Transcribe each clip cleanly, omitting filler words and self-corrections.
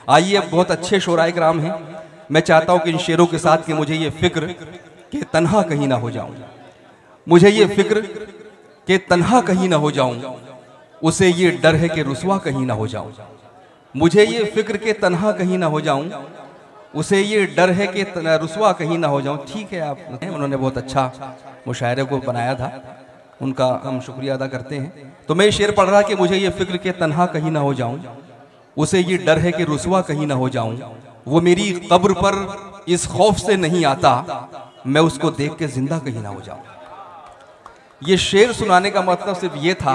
आइए, अब बहुत अच्छे शोराए कराम हैं। मैं चाहता हूँ कि इन शेरों के साथ कि मुझे ये फिक्र कि तन्हा कहीं ना हो जाऊं, मुझे ये फिक्र कि तन्हा कहीं ना हो जाऊं, उसे ये डर है कि रुसवा कहीं ना हो जाऊं, मुझे ये फिक्र के तन्हा कहीं ना हो जाऊं, उसे ये डर है कि रुसवा कहीं ना हो जाऊं। ठीक है, आप उन्होंने बहुत अच्छा मुशायरे को बनाया था, उनका हम शुक्रिया अदा करते हैं। तो मैं शेर पढ़ रहा कि मुझे ये फिक्र के तन्हा कहीं ना हो जाऊं, उसे ये डर है कि रुसवा कहीं ना हो जाऊं, वो मेरी कब्र पर इस खौफ से नहीं आता, मैं उसको देख के जिंदा कहीं ना हो जाऊं। ये शेर सुनाने का मतलब सिर्फ ये था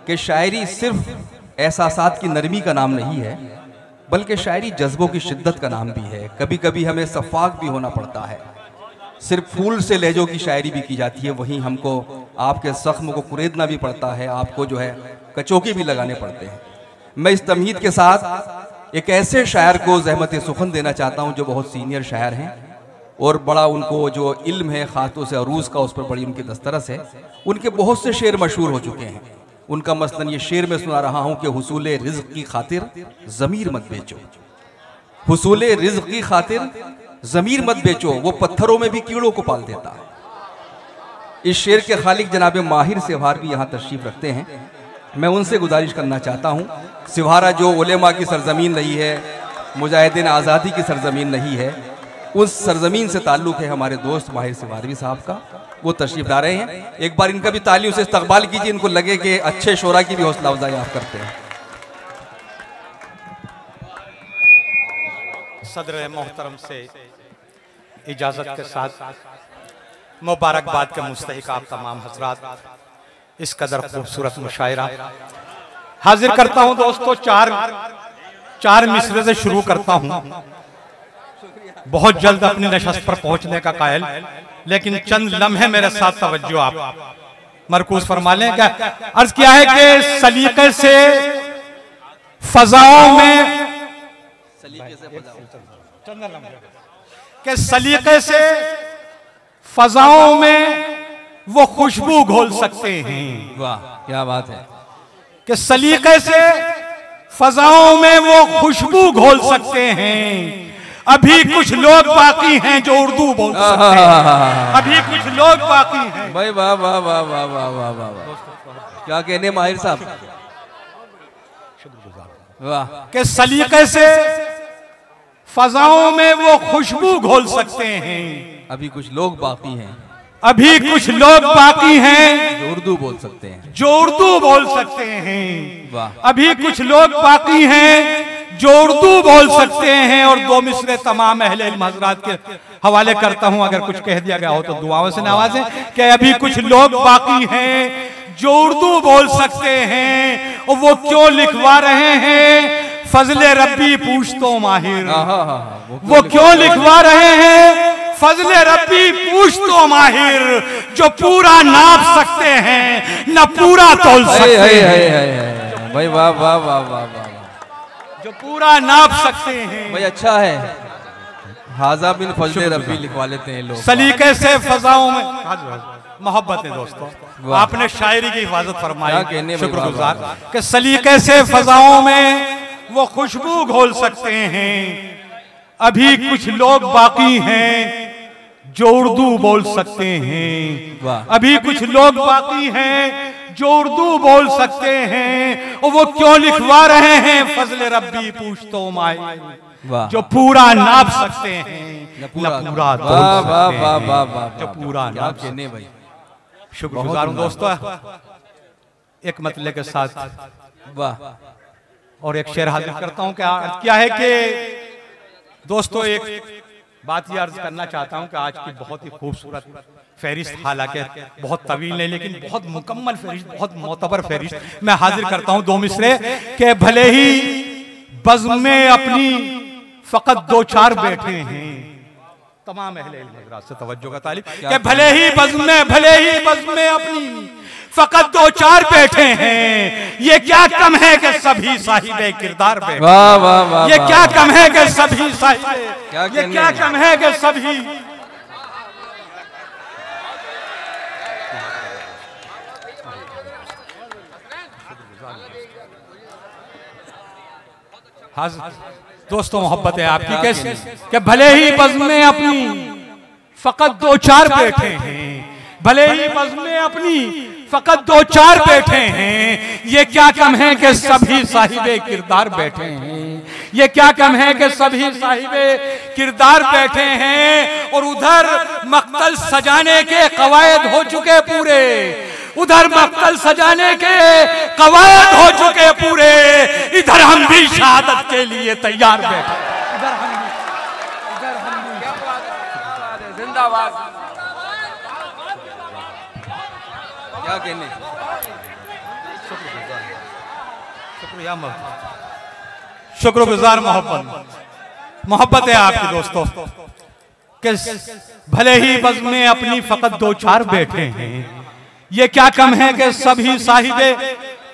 कि शायरी सिर्फ एहसासात की नरमी का नाम नहीं है, बल्कि शायरी जज्बों की शिद्दत का नाम भी है। कभी कभी हमें सफाक भी होना पड़ता है, सिर्फ फूल से लहजों की शायरी भी की जाती है, वहीं हमको आपके जख्म को कुरेदना भी पड़ता है, आपको जो है कचोके भी लगाने पड़ते हैं। मैं इस तमहीद के साथ एक ऐसे शायर को ज़हमत सुखन देना चाहता हूँ जो बहुत सीनियर शायर हैं और बड़ा उनको जो इल्म है ख़ातों से अरूज़ का, उस पर बड़ी उनकी दस्तरस है। उनके बहुत से शेर मशहूर हो चुके हैं। उनका मसलन ये शेर मैं सुना रहा हूँ कि हुसूल रिज़्क़ की खातिर ज़मीर मत बेचो, हुसूल रिज़्क़ की खातिर ज़मीर मत बेचो, वो पत्थरों में भी कीड़ों को पाल देता है। इस शेर के खालिक जनाब माहिर सिवहार भी यहाँ तशरीफ़ रखते हैं। मैं उनसे गुजारिश करना चाहता हूँ, सिवहारा जो उलेमा की सरजमीन नहीं है, मुजाहिदीन आज़ादी की सरजमीन नहीं है, उस सरजमीन से ताल्लुक़ है हमारे दोस्त माहिर सिवहारवी साहब का। वो तशरीफ़ ला रहे हैं, एक बार इनका भी तालियों से इस्तकबाल कीजिए। इनको लगे कि अच्छे शोरा की भी हौसला अफजाई आप करते हैं। सदर मोहतरम से इजाज़त के साथ मुबारकबाद के मुस्तहिक आप तमाम हजरात, इस कदर खूबसूरत मुशायरा हाजिर करता हूं। दोस्तों, चार मिसरे से शुरू करता हूं, बहुत जल्द अपनी नशस्त पर पहुंचने का कायल, लेकिन चंद लम्हे मेरे साथ तवज्जो आप मरकूज फरमा लें। क्या अर्ज किया है कि सलीके से फजाओं में, सलीके से फजाओं में वो खुशबू घोल सकते हैं। वाह, क्या बात है कि सलीके से फजाओं में वो खुशबू घोल सकते हैं। अभी कुछ लोग बाकी हैं जो उर्दू बोल सकते हैं, अभी कुछ लोग बाकी हैं। भाई वाह वाह वाह वाह वाह वाह वाह, क्या कहने माहिर साहब, वाह। कि सलीके से फजाओं में वो खुशबू घोल सकते हैं। अभी कुछ लोग बाकी हैं, अभी कुछ लोग बाकी हैं जो उर्दू बोल सकते हैं, जो उर्दू बोल सकते हैं। वाह। अभी कुछ लोग बाकी हैं जो उर्दू बोल सकते हैं। और दो मिसरे तमाम अहले इल्म हज़रात के हवाले करता हूं, अगर कुछ कह दिया गया हो तो दुआओं से नवाजें। कि अभी कुछ लोग बाकी हैं जो उर्दू बोल सकते हैं, और वो क्यों लिखवा रहे हैं फजले रब्बी पूछ तो माहिर, वो क्यों लिखवा रहे हैं फजले रब्बी पूछ तो माहिर, जो पूरा नाप सकते हैं न पूरा तोल सकते हैं। भाई वाह वाह वाह वाह वाह, जो पूरा नाप सकते हैं। भाई अच्छा है, हाजा बिन फजले रब्बी लिखवा लेते हैं लोग। सलीके से फजाओं में मोहब्बत है दोस्तों, आपने शायरी की हिफाजत फरमाई, शुक्रगुजार। कि सलीके से फजाओं में वो खुशबू घोल सकते हैं। अभी कुछ लोग बाकी हैं जो उर्दू बोल सकते हैं। अभी कुछ लोग बाकी हैं जो उर्दू बोल सकते हैं, और वो क्यों लिखवा रहे हैं फजले रब्बी पूछ तो माए, जो पूरा नाप सकते हैं न पूरा तोल सकते हैं, जो पूरा नाप सकते हैं। शुक्रगुजार हूं दोस्तों, एक मतले के साथ वाह और एक शेर हाजिर करता हूं। क्या है कि दोस्तों, एक बात ये अर्ज करना चाहता हूं कि आज की बहुत ही खूबसूरत फहरिस्त, हालांकि बहुत तवील नहीं लेकिन बहुत मुकम्मल फहरिस्त, बहुत मोतबर फहरिस्त मैं हाजिर करता हूं। दो मिसरे के भले ही बज़्म में अपनी फकत दो चार बैठे हैं, तमाम अहले इल्म हज़रात से तवज्जो का तालिब। कि भले ही बज़्म में अपनी फकत दो चार बैठे हैं, ये क्या कम है कि सभी साहिबे किरदार बैठे। वाह वाह वाह, ये क्या कम है कि सभी साहिबे, ये क्या कम है कि सभी। दोस्तों मोहब्बत है आपकी कैसी कि भले ही बज़्म में अपनी फकत 2-4 बैठे हैं, भले ही बज़्म में अपनी फकत 2-4 बैठे हैं, ये क्या कम है कि सभी साहिबे किरदार बैठे हैं, ये क्या कम है कि सभी साहिबे किरदार बैठे हैं। और उधर मक्तल सजाने के कवायद हो चुके पूरे, उधर मक्तल सजाने के कवायद हो चुके पूरे, इधर हम भी शहादत के लिए तैयार बैठे। इधर हम भी जिंदाबाद। क्या कहने, शुक्रिया, शुक्रगुजार मोहब्बत है आपकी दोस्तों कि भले ही बज़्म में अपनी फकत 2-4 बैठे हैं, ये क्या कम है कि सभी साहिबे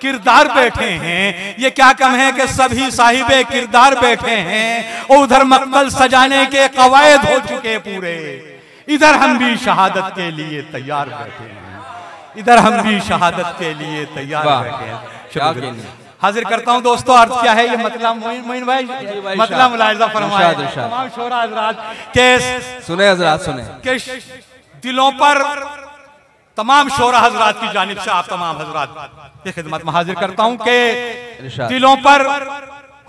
किरदार बैठे हैं, ये क्या कम है कि सभी साहिबे किरदार बैठे हैं। और उधर मक्तल सजाने के कवायद हो चुके पूरे, इधर हम भी शहादत के लिए तैयार बैठे हैं, इधर हम भी शहादत के लिए तैयार बैठे हैं। हाजिर करता हूं दोस्तों, अर्थ क्या है ये मतलब मोइन भाई मतलब मुलाहिजा फरमाए तमाम शोरा हजरात के सुने, हजरात सुने के दिलों पर तमाम शोरा हजरात की जानिब से आप तमाम हजरात की खिदमत में हाजिर करता हूं कि दिलों पर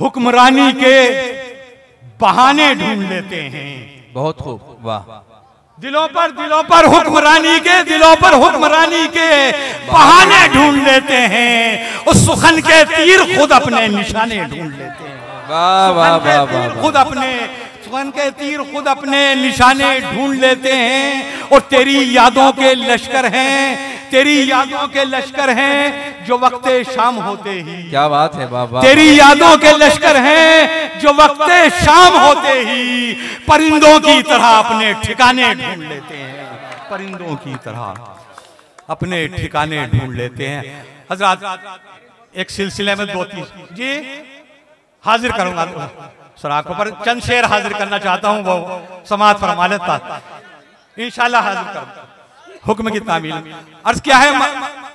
हुक्मरानी के बहाने ढूंढ लेते हैं। बहुत खूब, वाह। दिलों पर हुक्मरानी के बहाने ढूंढ लेते हैं, उस सुखन के तीर खुद अपने निशाने ढूंढ लेते हैं। वाह वाह वाह वाह। खुद अपने सुखन के तीर खुद अपने निशाने ढूंढ लेते हैं। और तेरी यादों के लश्कर हैं, तेरी यादों के लश्कर हैं जो वक्ते शाम होते ही। क्या बात है, वाह। तेरी यादों के लश्कर हैं जो वक्ते शाम होते ही परिंदों की तरह अपने ठिकाने ढूंढ लेते हैं, परिंदों की तरह अपने ठिकाने ढूंढ लेते हैं। हजरात एक सिलसिले में 2-3 जी हाजिर करूंगा सराखों पर, चंद शेर हाजिर करना चाहता हूं, वो समाअत फरमा लेता इंशाल्लाह हाजिर करूंगा हुक्म की तामील। अर्ज क्या है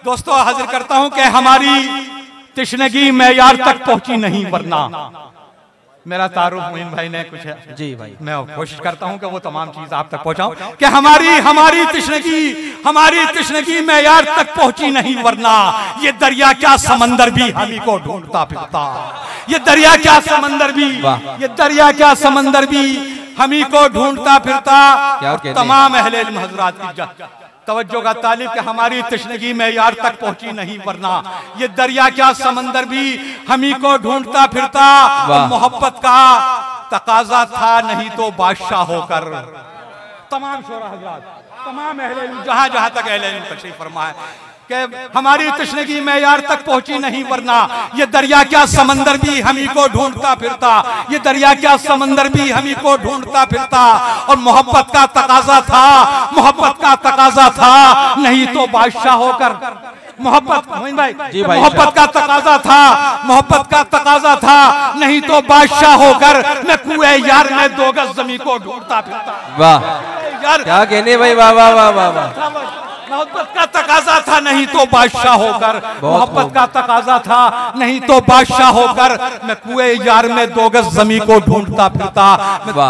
दोस्तों, हाजिर करता हूं कि हमारी तिश्नगी मैयार तक पहुंची नहीं, वरना मेरा तारुफ मोइन भाई ने कुछ है जी भाई, मैं कोशिश करता हूं कि वो तमाम चीज आप तक पहुंचाऊं कि हमारी तिश्नगी मैयार तक पहुंची नहीं, वरना ये दरिया क्या समंदर भी हमी को ढूंढता फिरता, ये दरिया क्या समंदर भी हमी को ढूंढता फिरता। तमाम अहले इल्म हजरात की तवज्जो का तालिब कि हमारी तिश्नगी मैयार तक पहुंची नहीं, वरना ये दरिया क्या समंदर भी हमी को ढूंढता फिरता। मोहब्बत का तकाजा था नहीं तो बादशाह होकर। तमाम शोरा हजरात, तमाम अहले इल्म जहां जहां तक अहले इल्म तशरीफ फरमा है कि हमारी तिश्नगी मैयार तक पहुंची नहीं, वरना ये दरिया क्या समंदर भी हमी को ढूंढता फिरता, ये दरिया क्या समंदर भी हमी को ढूंढता फिरता। और मोहब्बत का तकाजा था नहीं तो बादशाह होकर। मोहब्बत का तकाजा था नहीं तो बादशाह होकर, मैं कुएं यार में 2 गज ज़मीं को ढूंढता फिरता। वाह यार, क्या कहने भाई, वाह वाह वाह वाह। मोहब्बत का तकाजा था नहीं तो बादशाह होकर, मोहब्बत का तकाजा था नहीं तो बादशाह होकर, मैं कुएं यार में 2 गज ज़मीं को ढूंढता फिरता।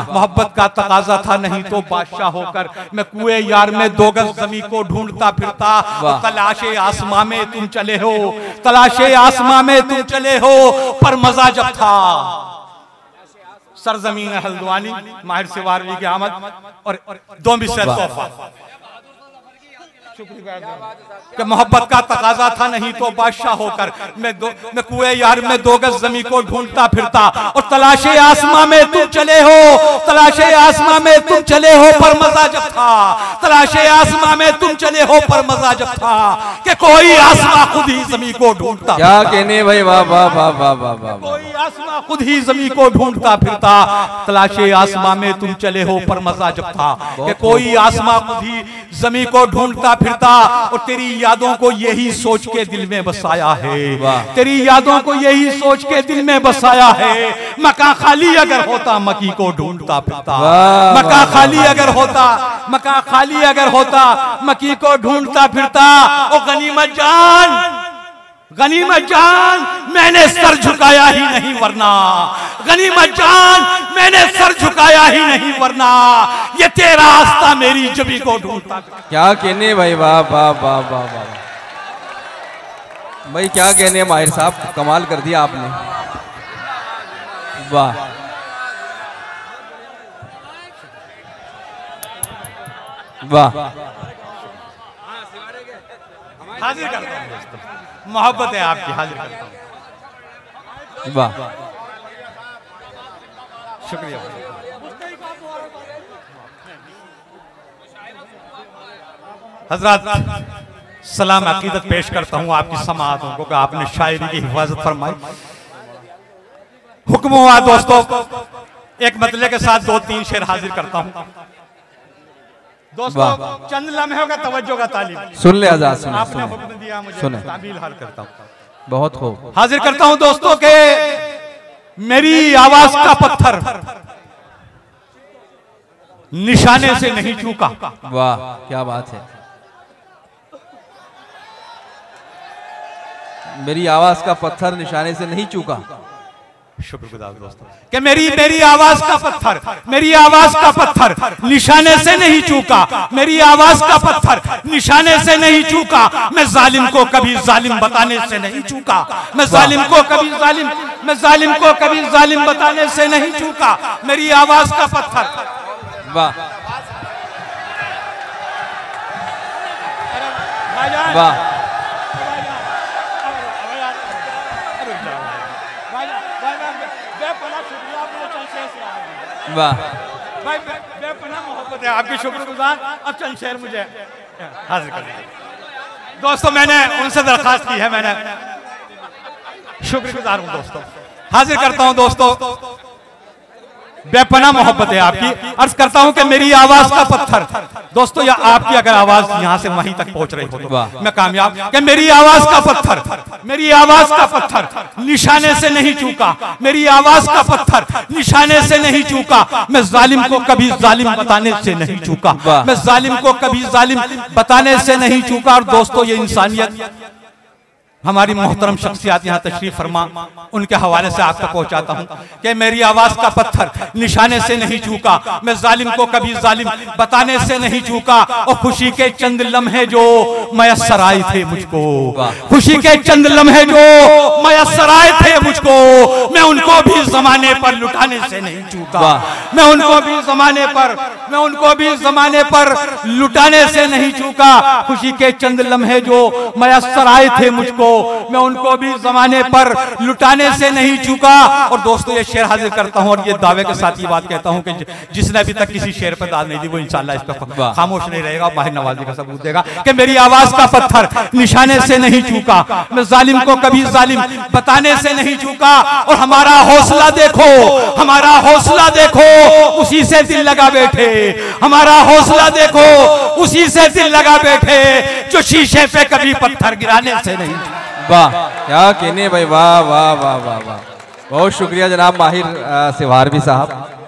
मोहब्बत का तकाजा था नहीं तो बादशाह होकर, मैं कुएं यार में 2 गज ज़मीं को ढूंढता फिरता। तलाशे आसमां में तुम चले हो, तलाशे आसमां में तुम चले हो, पर मजा जब था सरजमीन हल्द्वानी माहिर सिवारवी की आमद और 2 मिसर तोहफा। कि मोहब्बत का तकाजा था नहीं तो बादशाह होकर, मैं कुएं यार में 2 गज ज़मीं को ढूंढता फिरता। और तलाशे आसमां में तुम चले हो, तलाशे आसमां में तुम चले हो, पर मजा जब था, तलाशे आसमां में तुम चले हो, पर मजा जब था कि कोई आसमां खुद ही ज़मीं को ढूंढता। क्या कहने भाई, वाह वाह वाह वाह वाह वाह। कोई आसमां खुद ही ज़मीं को ढूंढता फिरता, तलाशे आसमां में तुम चले हो, पर मजा जब था कि कोई आसमां खुद ही ज़मीं को ढूंढता फिरता। और तेरी यादों को यही सोच के दिल में बसाया है, तेरी यादों को यही सोच के दिल में बसाया है। मकान खाली अगर होता मकी को ढूंढता फिरता, मकान खाली अगर होता मकी को ढूंढता फिरता। और गनीमत जान मैंने सर झुकाया ही नहीं वरना, गनीमत जान मैंने सर झुकाया ही नहीं वरना, ये तेरा रास्ता मेरी जबी को ढूंढता। क्या कहने भाई, वाह वाह वाह वाह वाह भाई, क्या कहने माहिर साहब, कमाल कर दिया आपने, वाह वाह। हाजिर करता हूं दोस्तों, मोहब्बत है आपकी, हाजिर करता हूं। वाह, शुक्रिया। हजरत सलाम अकीदत पेश करता हूं आपकी समाअतों को कि आपने शायरी की हिफाजत फरमाई। हुक्म हुआ दोस्तों, एक मतले के साथ 2-3 शेर हाजिर करता हूं दोस्तों। चंद लम्हे का तवज्जो का तालीम सुन ले आजाद, सुन आपने हुक्म दिया मुझे, सुने, ताबील हाल करता हूं। बहुत खूब। हाजिर करता हूं दोस्तों के मेरी आवाज का पत्थर निशाने से नहीं चूका। वाह, क्या बात है। मेरी आवाज का पत्थर निशाने से नहीं चूका। शुक्रगुजार दोस्तों कि मेरी आवाज का पत्थर, मेरी आवाज का पत्थर निशाने से नहीं चूका, मेरी आवाज का पत्थर निशाने से नहीं चूका। मैं जालिम को कभी जालिम बताने से नहीं चूका, मैं जालिम को कभी जालिम, मैं जालिम को कभी जालिम बताने से नहीं चूका। मेरी आवाज का पत्थर। वाह वाह, वाह भाई, बेपनाह मोहब्बत है आपकी, शुक्रगुजार। अब चंद शेर मुझे हाजिर कर दोस्तों, मैंने उनसे दरखास्त की है, मैंने शुक्रगुजार हूं दोस्तों। हाजिर करता हूं दोस्तों, बेपनाह मोहब्बत है आपकी। अर्ज करता हूं कि मेरी आवाज का पत्थर दोस्तों, या आपकी अगर आवाज यहां से वहीं तक पहुंच रही हो तो मैं कामयाब। कि मेरी आवाज का पत्थर, मेरी आवाज का पत्थर निशाने से नहीं चूका, मेरी आवाज का पत्थर निशाने से नहीं चूका। मैं जालिम को कभी जालिम बताने से नहीं चूका, मैं जालिम को कभी जालिम बताने से नहीं चूका। और दोस्तों, ये इंसानियत हमारी मोहतरम शख्सियात यहाँ तशरीफ फरमा, उनके हवाले से आप तक पहुंचाता हूँ कि मेरी आवाज का पत्थर निशाने से नहीं चूका, मैं जालिम को कभी जालिम बताने से नहीं चूका। और खुशी के चंद लम्हे जो मयस्सर आए थे मुझको, खुशी के चंद लम्हे जो मयस्सर आए थे मुझको, मैं उनको भी जमाने पर लुटाने से नहीं चूका, मैं उनको भी जमाने पर, मैं उनको भी जमाने पर लुटाने से नहीं चूका। खुशी के चंद लम्हे जो मयस्सर आए थे मुझको, मैं उनको भी जमाने पर लुटाने से नहीं चूका। और दोस्तों, ये शेर हाजिर करता हूं और ये दावे के साथ ये बात कहता हूं कि जिसने अभी तक किसी शेर पर दाद नहीं दी वो इंशाल्लाह इस पर खामोश नहीं रहेगा, माहिर नवाजी का सबूत देगा कि मेरी आवाज का पत्थर निशाने से नहीं चूका, मैं जालिम को कभी जालिम बताने से नहीं चूका। और हमारा हौसला देखो, हमारा हौसला देखो, उसी से दिल लगा बैठे, हमारा हौसला देखो, उसी से दिल लगा बैठे, जो शीशे पे कभी पत्थर गिराने से नहीं। वाह, क्या कहने भाई, वाह वाह वाह वाह वाह। बहुत शुक्रिया जनाब माहिर सिवारवी साहब।